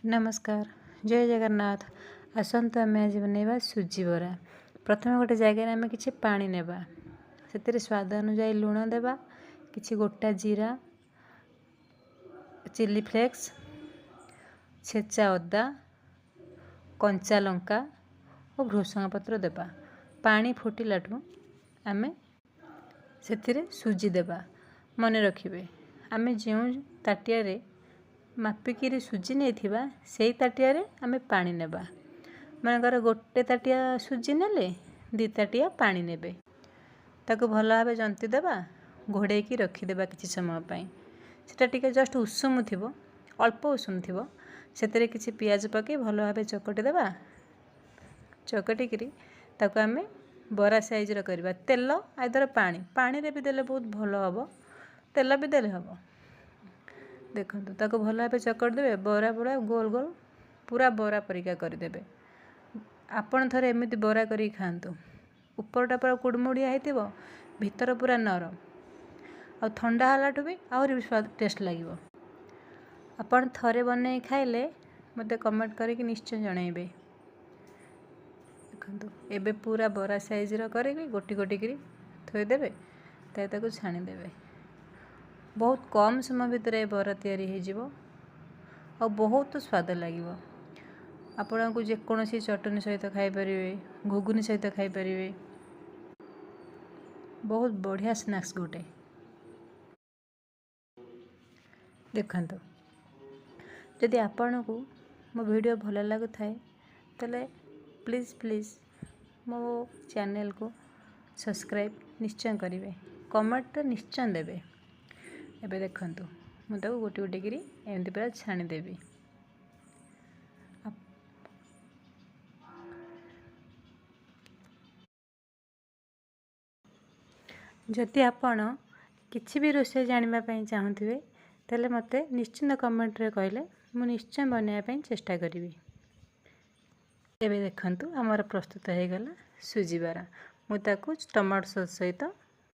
नमस्कार जय जगन्नाथ। आसतु आम आज बनवा सुजी बरा। प्रथम गोटे जगार आम कि पानी नेबा से स्वाद अनुजाई लुण देवा कि गोटा जीरा चिली फ्लेक्स छेचा अदा कंचा लंका और भृषंग पत्र देवा। पानी फुटिलाठू आम से सुजी देवा। मन रखिए आम जो ताटिया मापिकी सुजी नहीं से ताटिया आम पानी नेबा। मनकर गोटे ताटिया सुजी नेले 2 ताटिया पानी नेबे। ताको भल भाव जंती देबा घोड़े की रखीदेबा किसी समय पाई। सेटा टिके जस्ट उषुम थी अल्प उषुम थी से किसी पियाज पकई भल भाव चकटी देबा। चकटिकी ताको आम बरा साइज करवा। तेल आइदर पानी पानी रे भी देले बहुत भल हम तेल भी देले हम। देखो ताको भल भाव चकट देवे बरा बरा गोल गोल पूरा बरा परिका करदे। आपण थरे एमती बरा करी खातु। ऊपरटा पूरा कुड़मुड़िया होइतिबो भीतर पूरा नरम आ ठंडा हलाठू भी आहरी भी स्वाद टेस्ट लगे। आपण थरे बने खाइले मते कमेंट करके निश्चय जनइबे। देखो एबे पूरा बरा साइज करके गोटी गोटी करी थोइदेवे ताको छाणीदेवे। बहुत कम समय भितर बरा तैयारी हो और बहुत स्वाद लगे। आपन को जेकोसी चटनी सहित खाईपर घुगुनी सहित खाईपर बहुत बढ़िया स्नैक्स गोटे। देखंतु जदि आपन को मो वीडियो भल लगु थाए तले प्लीज़ मो चैनल को सब्सक्राइब निश्चय करेंगे। कमेंट निश्चय देवे। एबे देखंतु मुझे गोटे गोटे करी एमती पूरा छाणीदेवी। जदि आपण किसी भी रोषे जानापी चाहूे तेल मत निश्चिंत कमेंट रे कहले मु निश्चय बनवाई चेष्टा करी। एबे देखंतु आमर प्रस्तुत हो गला सुजी बरा। मुझे टमाटो सॉस सहित